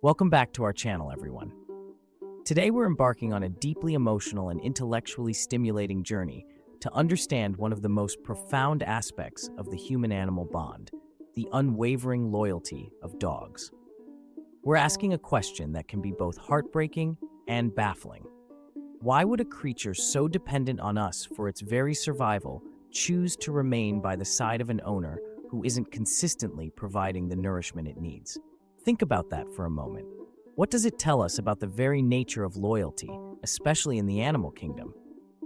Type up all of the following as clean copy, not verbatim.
Welcome back to our channel, everyone. Today we're embarking on a deeply emotional and intellectually stimulating journey to understand one of the most profound aspects of the human-animal bond, the unwavering loyalty of dogs. We're asking a question that can be both heartbreaking and baffling. Why would a creature so dependent on us for its very survival choose to remain by the side of an owner who isn't consistently providing the nourishment it needs? Think about that for a moment. What does it tell us about the very nature of loyalty, especially in the animal kingdom?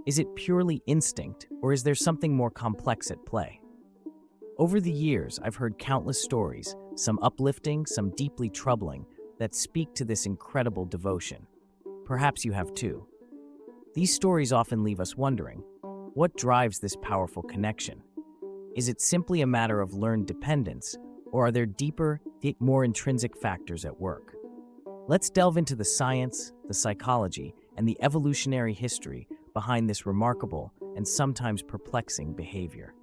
Is it purely instinct, or is there something more complex at play? Over the years, I've heard countless stories, some uplifting, some deeply troubling, that speak to this incredible devotion. Perhaps you have too. These stories often leave us wondering, what drives this powerful connection? Is it simply a matter of learned dependence, or are there deeper, more intrinsic factors at work? Let's delve into the science, the psychology, and the evolutionary history behind this remarkable and sometimes perplexing behavior.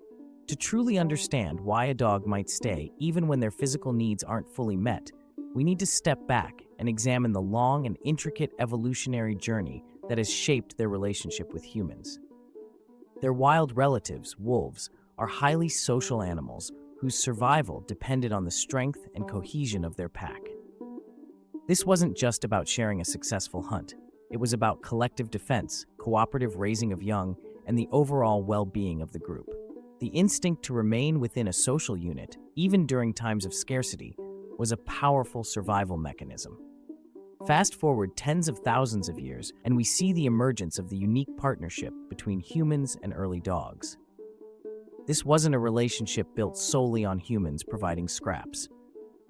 To truly understand why a dog might stay even when their physical needs aren't fully met, we need to step back and examine the long and intricate evolutionary journey that has shaped their relationship with humans. Their wild relatives, wolves, are highly social animals whose survival depended on the strength and cohesion of their pack. This wasn't just about sharing a successful hunt. It was about collective defense, cooperative raising of young, and the overall well-being of the group. The instinct to remain within a social unit, even during times of scarcity, was a powerful survival mechanism. Fast forward tens of thousands of years, and we see the emergence of the unique partnership between humans and early dogs. This wasn't a relationship built solely on humans providing scraps.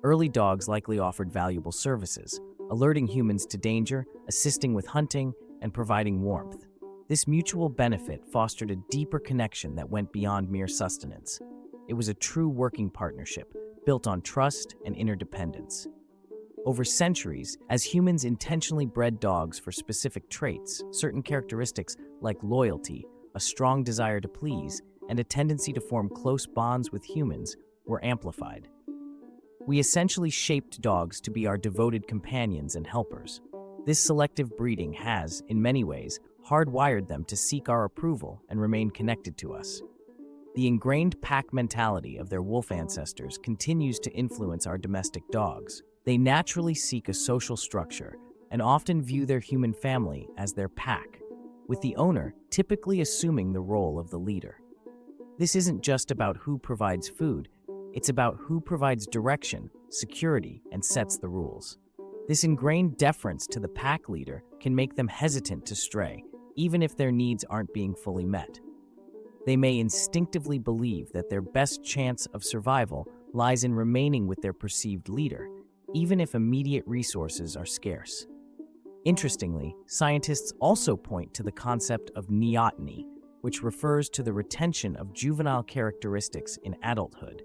Early dogs likely offered valuable services, alerting humans to danger, assisting with hunting, and providing warmth. This mutual benefit fostered a deeper connection that went beyond mere sustenance. It was a true working partnership, built on trust and interdependence. Over centuries, as humans intentionally bred dogs for specific traits, certain characteristics like loyalty, a strong desire to please, and a tendency to form close bonds with humans were amplified. We essentially shaped dogs to be our devoted companions and helpers. This selective breeding has, in many ways, hardwired them to seek our approval and remain connected to us. The ingrained pack mentality of their wolf ancestors continues to influence our domestic dogs. They naturally seek a social structure and often view their human family as their pack, with the owner typically assuming the role of the leader. This isn't just about who provides food, it's about who provides direction, security, and sets the rules. This ingrained deference to the pack leader can make them hesitant to stray, even if their needs aren't being fully met. They may instinctively believe that their best chance of survival lies in remaining with their perceived leader, even if immediate resources are scarce. Interestingly, scientists also point to the concept of neoteny, which refers to the retention of juvenile characteristics in adulthood.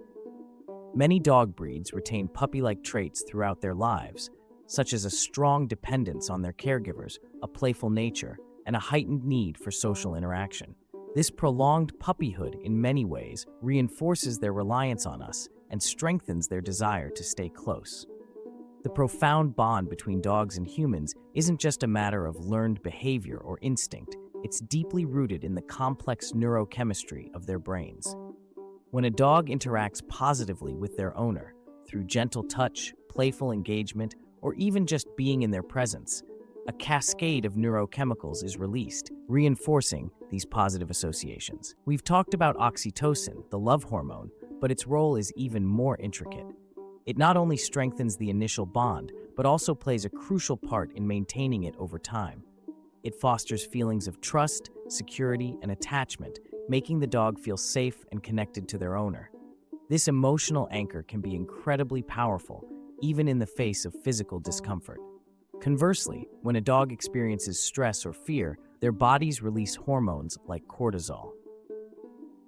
Many dog breeds retain puppy-like traits throughout their lives, such as a strong dependence on their caregivers, a playful nature, and a heightened need for social interaction. This prolonged puppyhood, in many ways, reinforces their reliance on us and strengthens their desire to stay close. The profound bond between dogs and humans isn't just a matter of learned behavior or instinct. It's deeply rooted in the complex neurochemistry of their brains. When a dog interacts positively with their owner, through gentle touch, playful engagement, or even just being in their presence, a cascade of neurochemicals is released, reinforcing these positive associations. We've talked about oxytocin, the love hormone, but its role is even more intricate. It not only strengthens the initial bond, but also plays a crucial part in maintaining it over time. It fosters feelings of trust, security, and attachment, making the dog feel safe and connected to their owner. This emotional anchor can be incredibly powerful, even in the face of physical discomfort. Conversely, when a dog experiences stress or fear, their bodies release hormones like cortisol.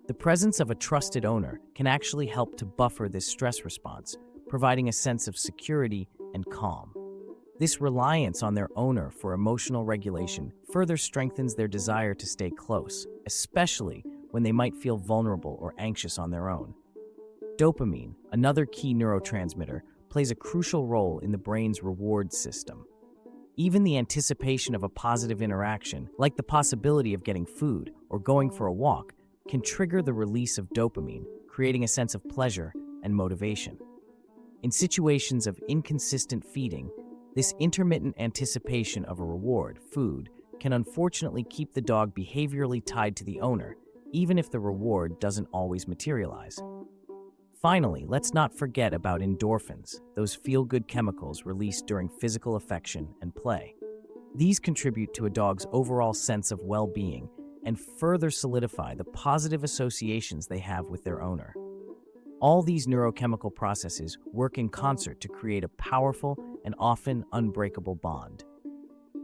The presence of a trusted owner can actually help to buffer this stress response, providing a sense of security and calm. This reliance on their owner for emotional regulation further strengthens their desire to stay close, especially when they might feel vulnerable or anxious on their own. Dopamine, another key neurotransmitter, plays a crucial role in the brain's reward system. Even the anticipation of a positive interaction, like the possibility of getting food or going for a walk, can trigger the release of dopamine, creating a sense of pleasure and motivation. In situations of inconsistent feeding, this intermittent anticipation of a reward, food, can unfortunately keep the dog behaviorally tied to the owner, even if the reward doesn't always materialize. Finally, let's not forget about endorphins, those feel-good chemicals released during physical affection and play. These contribute to a dog's overall sense of well-being and further solidify the positive associations they have with their owner. All these neurochemical processes work in concert to create a powerful and often unbreakable bond.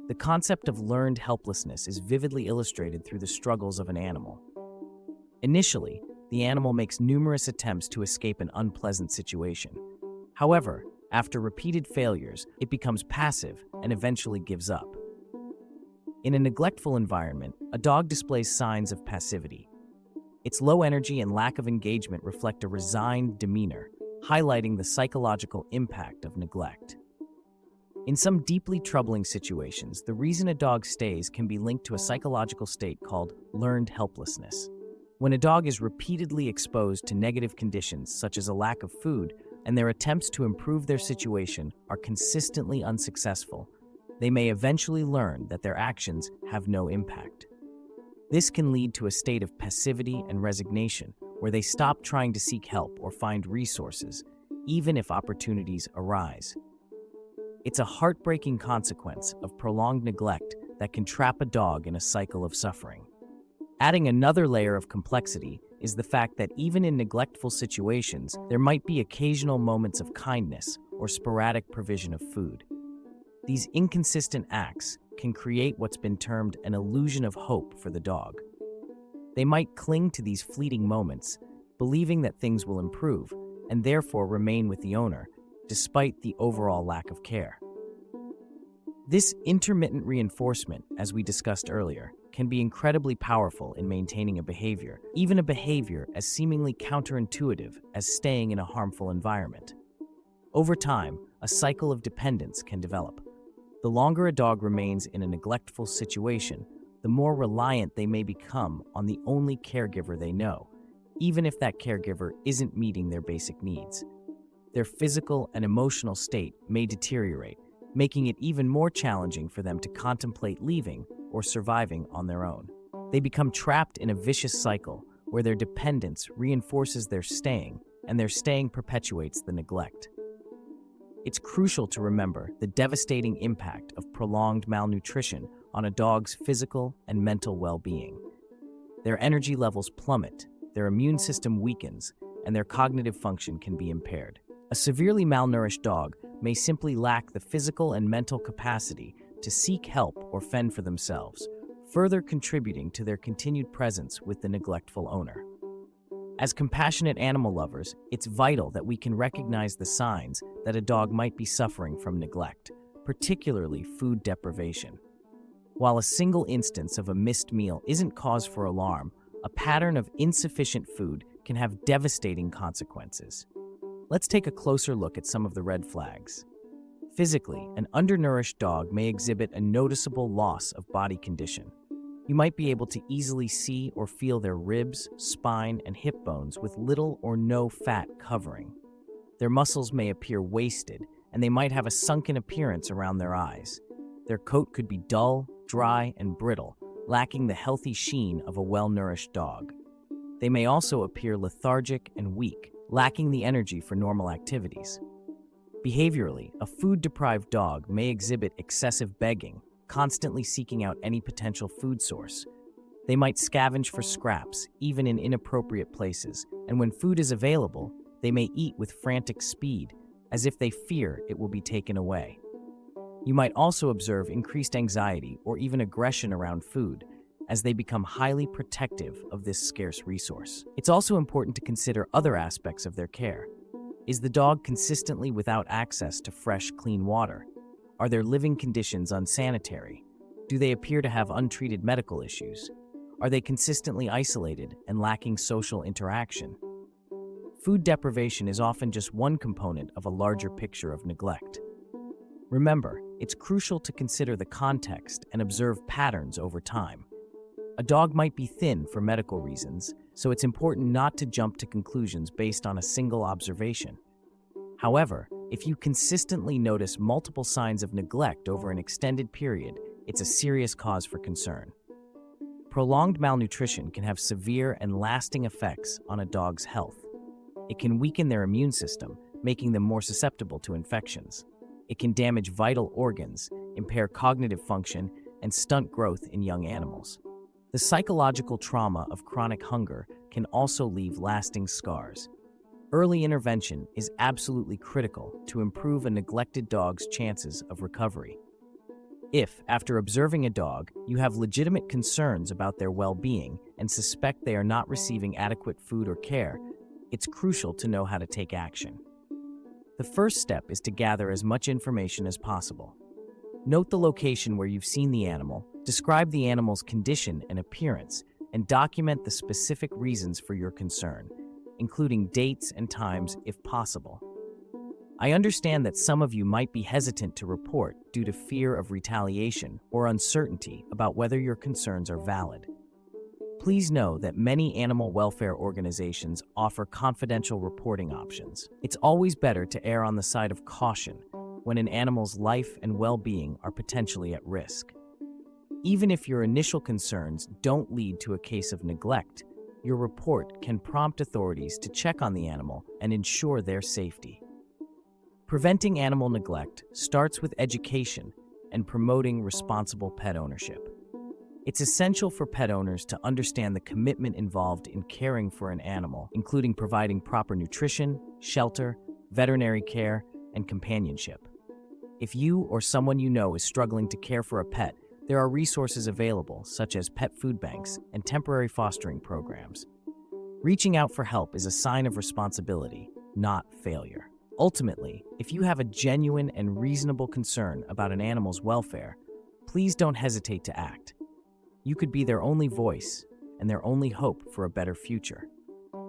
The concept of learned helplessness is vividly illustrated through the struggles of an animal. Initially, the animal makes numerous attempts to escape an unpleasant situation. However, after repeated failures, it becomes passive and eventually gives up. In a neglectful environment, a dog displays signs of passivity. Its low energy and lack of engagement reflect a resigned demeanor, highlighting the psychological impact of neglect. In some deeply troubling situations, the reason a dog stays can be linked to a psychological state called learned helplessness. When a dog is repeatedly exposed to negative conditions such as a lack of food, and their attempts to improve their situation are consistently unsuccessful, they may eventually learn that their actions have no impact. This can lead to a state of passivity and resignation, where they stop trying to seek help or find resources, even if opportunities arise. It's a heartbreaking consequence of prolonged neglect that can trap a dog in a cycle of suffering. Adding another layer of complexity is the fact that even in neglectful situations, there might be occasional moments of kindness or sporadic provision of food. These inconsistent acts can create what's been termed an illusion of hope for the dog. They might cling to these fleeting moments, believing that things will improve, and therefore remain with the owner, despite the overall lack of care. This intermittent reinforcement, as we discussed earlier, can be incredibly powerful in maintaining a behavior, even a behavior as seemingly counterintuitive as staying in a harmful environment. Over time, a cycle of dependence can develop. The longer a dog remains in a neglectful situation, the more reliant they may become on the only caregiver they know, even if that caregiver isn't meeting their basic needs. Their physical and emotional state may deteriorate, making it even more challenging for them to contemplate leaving or surviving on their own. They become trapped in a vicious cycle where their dependence reinforces their staying, and their staying perpetuates the neglect. It's crucial to remember the devastating impact of prolonged malnutrition on a dog's physical and mental well-being. Their energy levels plummet, their immune system weakens, and their cognitive function can be impaired. A severely malnourished dog may simply lack the physical and mental capacity to seek help or fend for themselves, further contributing to their continued presence with the neglectful owner. As compassionate animal lovers, it's vital that we can recognize the signs that a dog might be suffering from neglect, particularly food deprivation. While a single instance of a missed meal isn't cause for alarm, a pattern of insufficient food can have devastating consequences. Let's take a closer look at some of the red flags. Physically, an undernourished dog may exhibit a noticeable loss of body condition. You might be able to easily see or feel their ribs, spine, and hip bones with little or no fat covering. Their muscles may appear wasted, and they might have a sunken appearance around their eyes. Their coat could be dull, dry, and brittle, lacking the healthy sheen of a well-nourished dog. They may also appear lethargic and weak, lacking the energy for normal activities. Behaviorally, a food-deprived dog may exhibit excessive begging, constantly seeking out any potential food source. They might scavenge for scraps, even in inappropriate places, and when food is available, they may eat with frantic speed, as if they fear it will be taken away. You might also observe increased anxiety or even aggression around food, as they become highly protective of this scarce resource. It's also important to consider other aspects of their care. Is the dog consistently without access to fresh, clean water? Are their living conditions unsanitary? Do they appear to have untreated medical issues? Are they consistently isolated and lacking social interaction? Food deprivation is often just one component of a larger picture of neglect. Remember, it's crucial to consider the context and observe patterns over time. A dog might be thin for medical reasons, so it's important not to jump to conclusions based on a single observation. However, if you consistently notice multiple signs of neglect over an extended period, it's a serious cause for concern. Prolonged malnutrition can have severe and lasting effects on a dog's health. It can weaken their immune system, making them more susceptible to infections. It can damage vital organs, impair cognitive function, and stunt growth in young animals. The psychological trauma of chronic hunger can also leave lasting scars. Early intervention is absolutely critical to improve a neglected dog's chances of recovery. If, after observing a dog, you have legitimate concerns about their well-being and suspect they are not receiving adequate food or care, it's crucial to know how to take action. The first step is to gather as much information as possible. Note the location where you've seen the animal, describe the animal's condition and appearance, and document the specific reasons for your concern, including dates and times if possible. I understand that some of you might be hesitant to report due to fear of retaliation or uncertainty about whether your concerns are valid. Please know that many animal welfare organizations offer confidential reporting options. It's always better to err on the side of caution when an animal's life and well-being are potentially at risk. Even if your initial concerns don't lead to a case of neglect, your report can prompt authorities to check on the animal and ensure their safety. Preventing animal neglect starts with education and promoting responsible pet ownership. It's essential for pet owners to understand the commitment involved in caring for an animal, including providing proper nutrition, shelter, veterinary care, and companionship. If you or someone you know is struggling to care for a pet, there are resources available, such as pet food banks and temporary fostering programs. Reaching out for help is a sign of responsibility, not failure. Ultimately, if you have a genuine and reasonable concern about an animal's welfare, please don't hesitate to act. You could be their only voice and their only hope for a better future.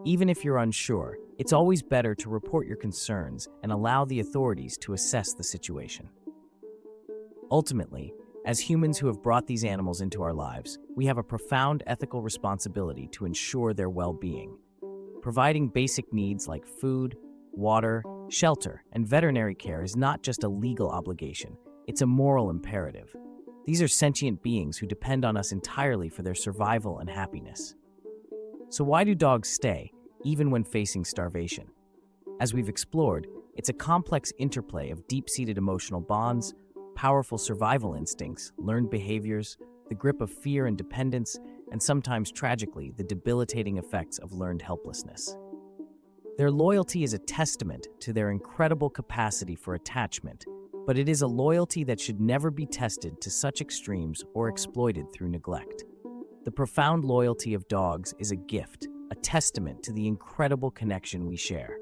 Even if you're unsure, it's always better to report your concerns and allow the authorities to assess the situation. Ultimately, as humans who have brought these animals into our lives, we have a profound ethical responsibility to ensure their well-being. Providing basic needs like food, water, shelter, and veterinary care is not just a legal obligation, it's a moral imperative. These are sentient beings who depend on us entirely for their survival and happiness. So why do dogs stay, even when facing starvation? As we've explored, it's a complex interplay of deep-seated emotional bonds, powerful survival instincts, learned behaviors, the grip of fear and dependence, and sometimes tragically, the debilitating effects of learned helplessness. Their loyalty is a testament to their incredible capacity for attachment, but it is a loyalty that should never be tested to such extremes or exploited through neglect. The profound loyalty of dogs is a gift, a testament to the incredible connection we share.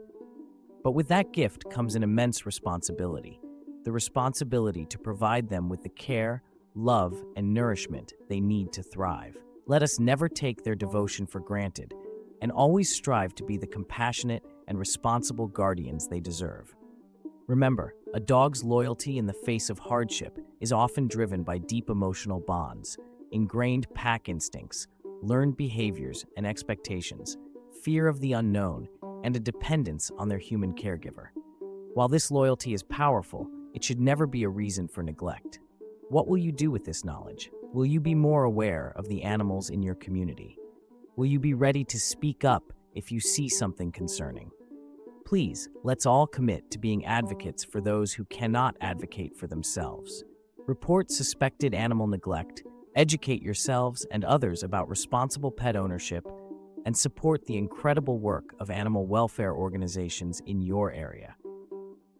But with that gift comes an immense responsibility, the responsibility to provide them with the care, love, and nourishment they need to thrive. Let us never take their devotion for granted, and always strive to be the compassionate and responsible guardians they deserve. Remember, a dog's loyalty in the face of hardship is often driven by deep emotional bonds, ingrained pack instincts, learned behaviors and expectations, fear of the unknown, and a dependence on their human caregiver. While this loyalty is powerful, it should never be a reason for neglect. What will you do with this knowledge? Will you be more aware of the animals in your community? Will you be ready to speak up if you see something concerning? Please, let's all commit to being advocates for those who cannot advocate for themselves. Report suspected animal neglect, educate yourselves and others about responsible pet ownership, and support the incredible work of animal welfare organizations in your area.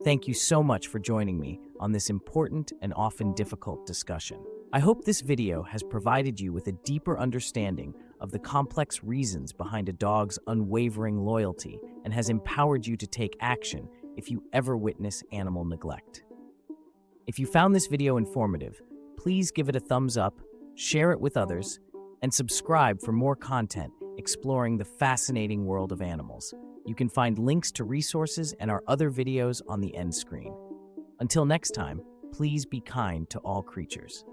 Thank you so much for joining me on this important and often difficult discussion. I hope this video has provided you with a deeper understanding of the complex reasons behind a dog's unwavering loyalty and has empowered you to take action if you ever witness animal neglect. If you found this video informative, please give it a thumbs up, share it with others, and subscribe for more content exploring the fascinating world of animals. You can find links to resources and our other videos on the end screen. Until next time, please be kind to all creatures.